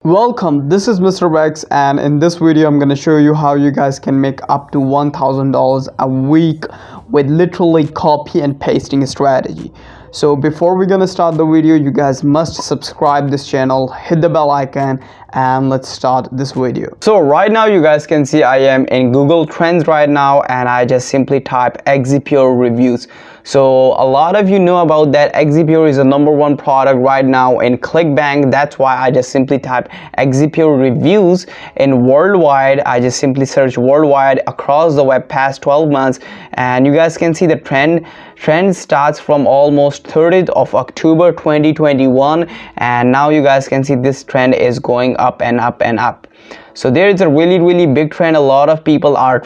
Welcome, this is Mr. Rex, and in this video I'm going to show you how you guys can make up to $1,000 a week with literally copy and pasting strategy. So before we're going to start the video, you guys must subscribe this channel, hit the bell icon, and let's start this video. So right now you guys can see I am in Google Trends right now, and I just simply type Exipure reviews. So a lot of you know about that. Exipure is the #1 product right now in ClickBank. That's why I just simply type Exipure reviews in worldwide. I just simply search worldwide across the web past 12 months, and you guys can see the trend starts from almost 30th of October 2021, and now you guys can see this trend is going up and up and up. So there is a really big trend. A lot of people are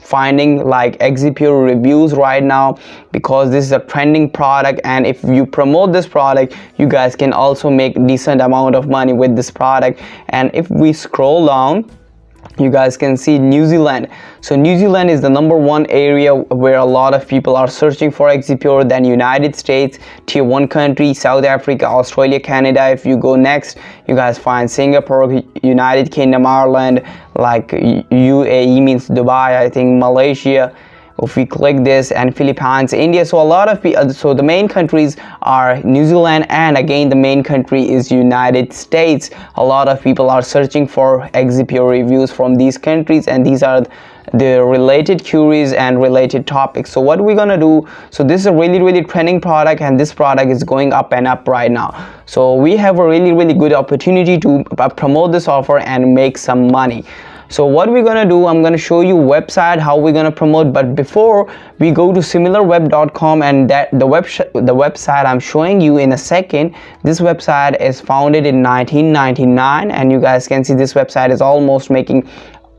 finding like Exipure reviews right now because this is a trending product, and if you promote this product, you guys can also make decent amount of money with this product. And if we scroll down, you guys can see New Zealand. So New Zealand is the #1 area where a lot of people are searching for Exipure. Then United States, tier 1 country, South Africa, Australia, Canada. If you go next, you guys find Singapore, United Kingdom, Ireland, like UAE means Dubai, I think, Malaysia. If we click this, and Philippines, India. So a lot of people, so the main countries are New Zealand, and again the main country is United States. A lot of people are searching for Exipure reviews from these countries, and these are the related queries and related topics. So what we're gonna do, so this is a really trending product, and this product is going up and up right now. So we have a really good opportunity to promote this offer and make some money. So what we're gonna do, I'm gonna show you website how we're gonna promote. But before we go to similarweb.com, and that the website I'm showing you in a second, this website is founded in 1999, and you guys can see this website is almost making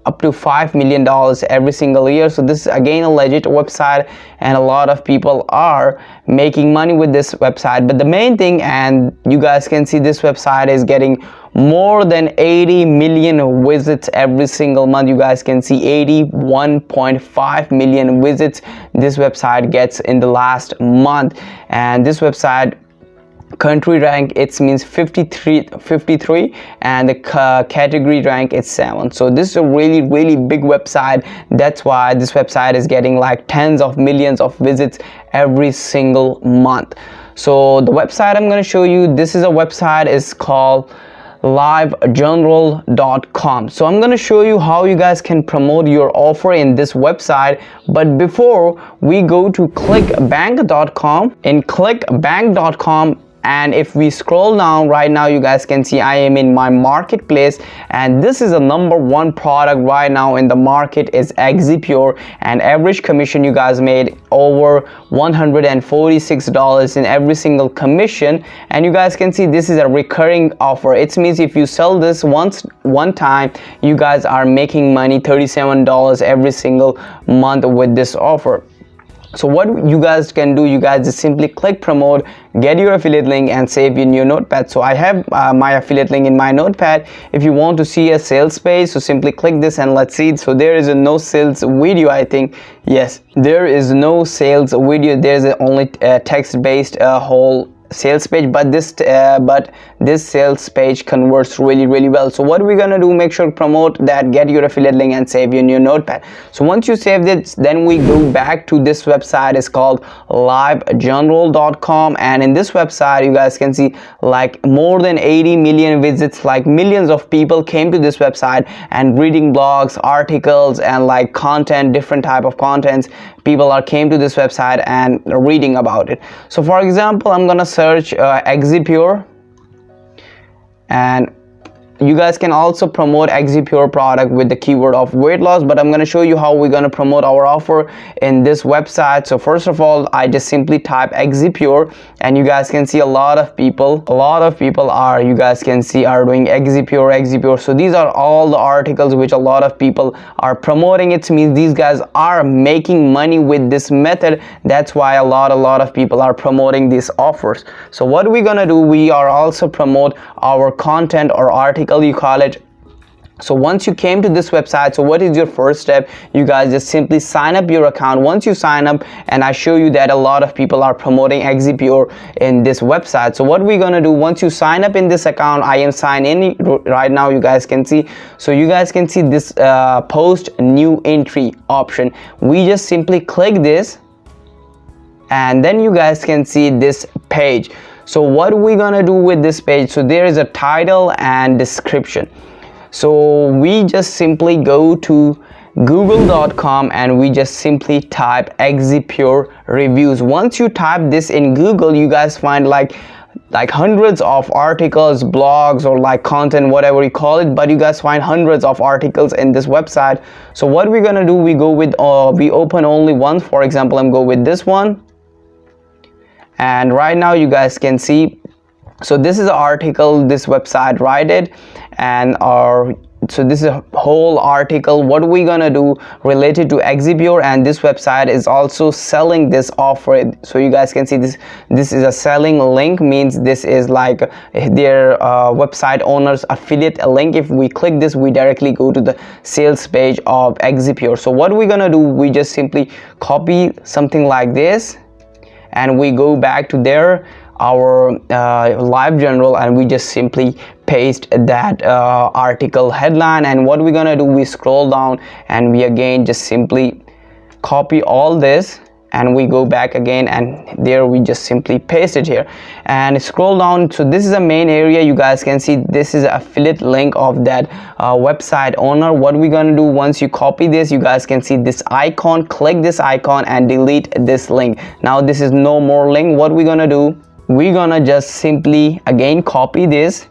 up to $5 million every single year. So this is again a legit website, and a lot of people are making money with this website. But the main thing, and you guys can see this website is getting more than 80 million visits every single month. You guys can see 81.5 million visits this website gets in the last month. And this website country rank, it means 53, and the category rank is 7. So this is a really big website. That's why this website is getting like tens of millions of visits every single month. So the website I'm going to show you, this is a website, is called livegeneral.com. So I'm going to show you how you guys can promote your offer in this website. But before we go to clickbank.com, in clickbank.com, and if we scroll down right now, you guys can see I am in my marketplace, and this is a #1 product right now in the market is Exipure, and average commission you guys made over $146 in every single commission. And you guys can see this is a recurring offer. It means if you sell this one time, you guys are making money $37 every single month with this offer. So what you guys can do, you guys just simply click promote, get your affiliate link, and save in your notepad. So I have my affiliate link in my notepad. If you want to see a sales page, so simply click this and let's see it. So there is no sales video, I think. Yes, there is no sales video. There's only text-based whole sales page, but this sales page converts really well. So what we're gonna do, make sure to promote that, get your affiliate link, and save in your notepad. So once you save this, then we go back to this website. It's called livegeneral.com, and in this website you guys can see like more than 80 million visits. Like millions of people came to this website and reading blogs, articles, and like content, different type of contents. People came to this website and reading about it. So for example, I'm gonna search Exipure, and you guys can also promote Exipure product with the keyword of weight loss, but I'm going to show you how we're going to promote our offer in this website. So first of all, I just simply type Exipure, and you guys can see a lot of people are, you guys can see, are doing Exipure. So these are all the articles which a lot of people are promoting. It means these guys are making money with this method. That's why a lot of people are promoting these offers. So what we're going to do, we are also promote our content or article, you call it, So once you came to this website, so what is your first step? You guys just simply sign up your account. Once you sign up, and I show you that a lot of people are promoting Exipure in this website. So what we're gonna do, once you sign up in this account, I am signed in right now, you guys can see. So you guys can see this post new entry option. We just simply click this, and then you guys can see this page. So what we're gonna do with this page, so there is a title and description. So we just simply go to google.com and we just simply type Exipure reviews. Once you type this in Google, you guys find like hundreds of articles, blogs, or like content, whatever you call it, but you guys find hundreds of articles in this website. So what we're gonna do, we go with we open only one. For example, I'm go with this one, and right now you guys can see, so this is an article this website write it, and so this is a whole article what we're gonna do related to Exipure, and this website is also selling this offer. So you guys can see this is a selling link, means this is like their website owner's affiliate link. If we click this, we directly go to the sales page of Exipure. So what we're gonna do, we just simply copy something like this, and we go back to our live journal, and we just simply paste that article headline. And what we're gonna do, we scroll down and we again just simply copy all this, and we go back again, and there we just simply paste it here and scroll down. So this is a main area. You guys can see this is an affiliate link of that website owner. What we're gonna do, once you copy this, you guys can see this icon, click this icon and delete this link. Now this is no more link. What we're gonna do, we're gonna just simply again copy this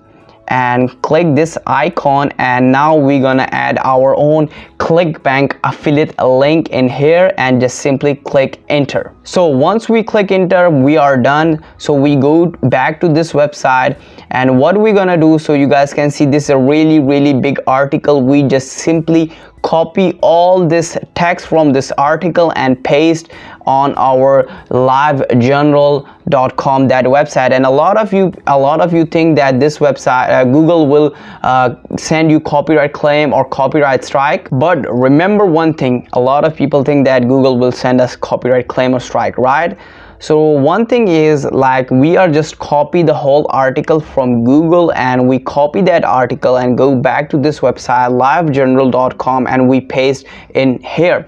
and click this icon, and now we're gonna add our own ClickBank affiliate link in here and just simply click enter. So once we click enter, we are done. So we go back to this website, and what we're gonna do, so you guys can see this is a really big article. We just simply copy all this text from this article and paste on our livejournal.com, that website. And a lot of you think that this website Google will send you copyright claim or copyright strike. But remember one thing, a lot of people think that Google will send us copyright claim or strike, right? So one thing is, like, we are just copy the whole article from Google, and we copy that article and go back to this website livejournal.com and we paste in here.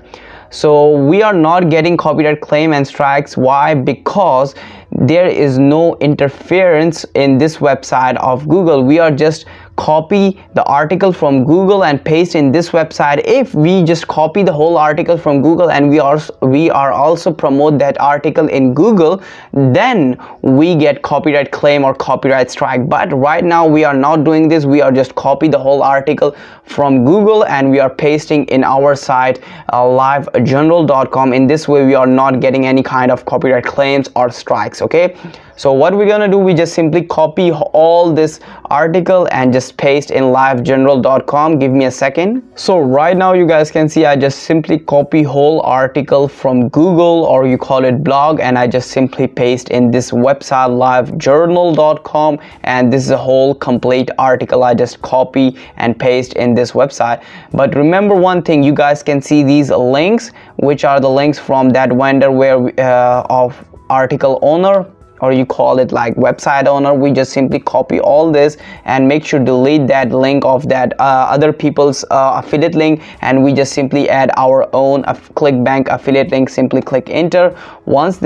So we are not getting copyright claim and strikes. Why? Because there is no interference in this website of Google. We are just copy the article from Google and paste in this website. If we just copy the whole article from Google and we are also promote that article in Google, then we get copyright claim or copyright strike. But right now we are not doing this. We are just copy the whole article from Google and we are pasting in our site livejournal.com. In this way we are not getting any kind of copyright claims or strikes. Okay, so what we're gonna do, we just simply copy all this article and just paste in livejournal.com. Give me a second. So right now you guys can see I just simply copy whole article from Google, or you call it blog, and I just simply paste in this website livejournal.com, and this is a whole complete article I just copy and paste in this website. But remember one thing, you guys can see these links, which are the links from that vendor where of article owner, or you call it like website owner. We just simply copy all this and make sure delete that link of that other people's affiliate link, and we just simply add our own ClickBank affiliate link. Simply click enter. Once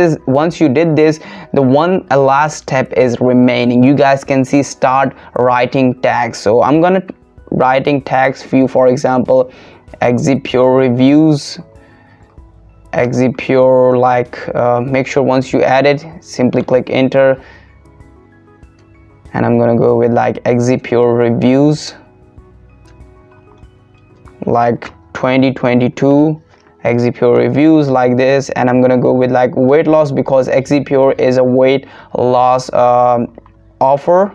you did this, the one last step is remaining. You guys can see start writing tags. So I'm gonna writing tags few, for example Exipure reviews, Exipure, like make sure once you add it, simply click enter, and I'm gonna go with like Exipure reviews like 2022 Exipure reviews like this, and I'm gonna go with like weight loss, because Exipure is a weight loss offer.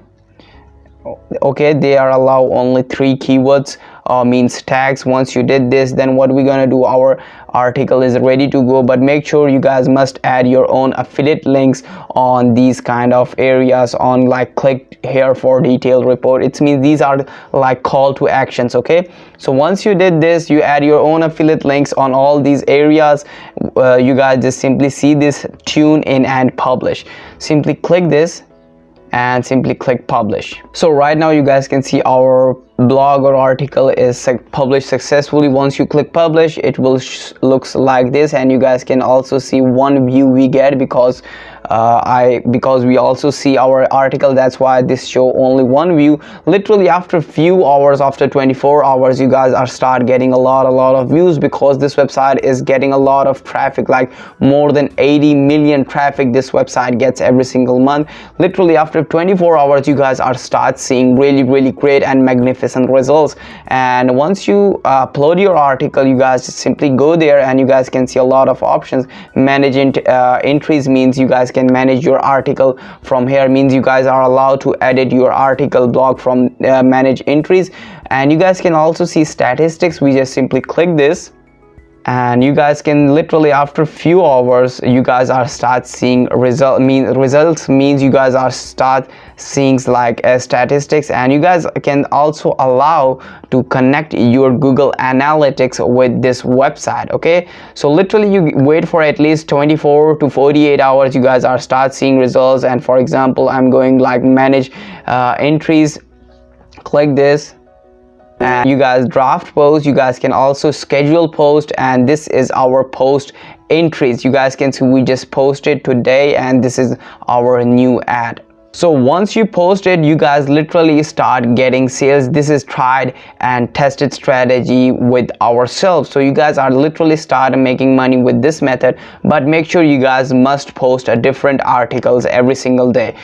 okay, they are allow only 3 keywords, means tags. Once you did this, then what we're gonna do, our article is ready to go. But make sure you guys must add your own affiliate links on these kind of areas, on like click here for detailed report. It means these are like call to actions. Okay, so once you did this, you add your own affiliate links on all these areas. You guys just simply see this, tune in and publish. Simply click this and simply click publish. So right now you guys can see our blog or article is published successfully. Once you click publish, it will looks like this, and you guys can also see 1 view we get because because we also see our article. That's why this show only 1 view. Literally after few hours, after 24 hours, you guys are start getting a lot of views, because this website is getting a lot of traffic, like more than 80 million traffic this website gets every single month. Literally after 24 hours, you guys are start seeing really great and magnificent results. And once you upload your article, you guys just simply go there and you guys can see a lot of options. Manage entries means you guys can manage your article from here, means you guys are allowed to edit your article blog from manage entries. And you guys can also see statistics. We just simply click this, and you guys can literally after few hours, you guys are start seeing results means you guys are start seeing like statistics. And you guys can also allow to connect your Google Analytics with this website. Okay, so literally you wait for at least 24 to 48 hours, you guys are start seeing results. And for example, I'm going like manage entries, click this, and you guys draft post. You guys can also schedule post, and this is our post entries. You guys can see we just posted today, and this is our new ad. So once you post it, you guys literally start getting sales. This is tried and tested strategy with ourselves. So you guys are literally start making money with this method. But make sure you guys must post a different articles every single day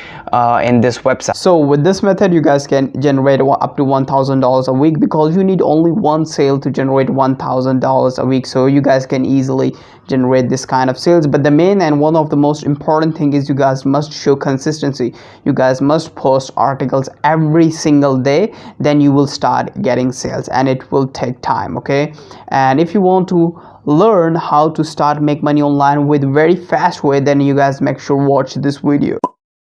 in this website. So with this method, you guys can generate up to $1,000 a week, because you need only one sale to generate $1,000 a week. So you guys can easily generate this kind of sales. But the main and one of the most important thing is you guys must show consistency. You guys must post articles every single day, then you will start getting sales, and it will take time. Okay, and if you want to learn how to start make money online with very fast way, then you guys make sure watch this video.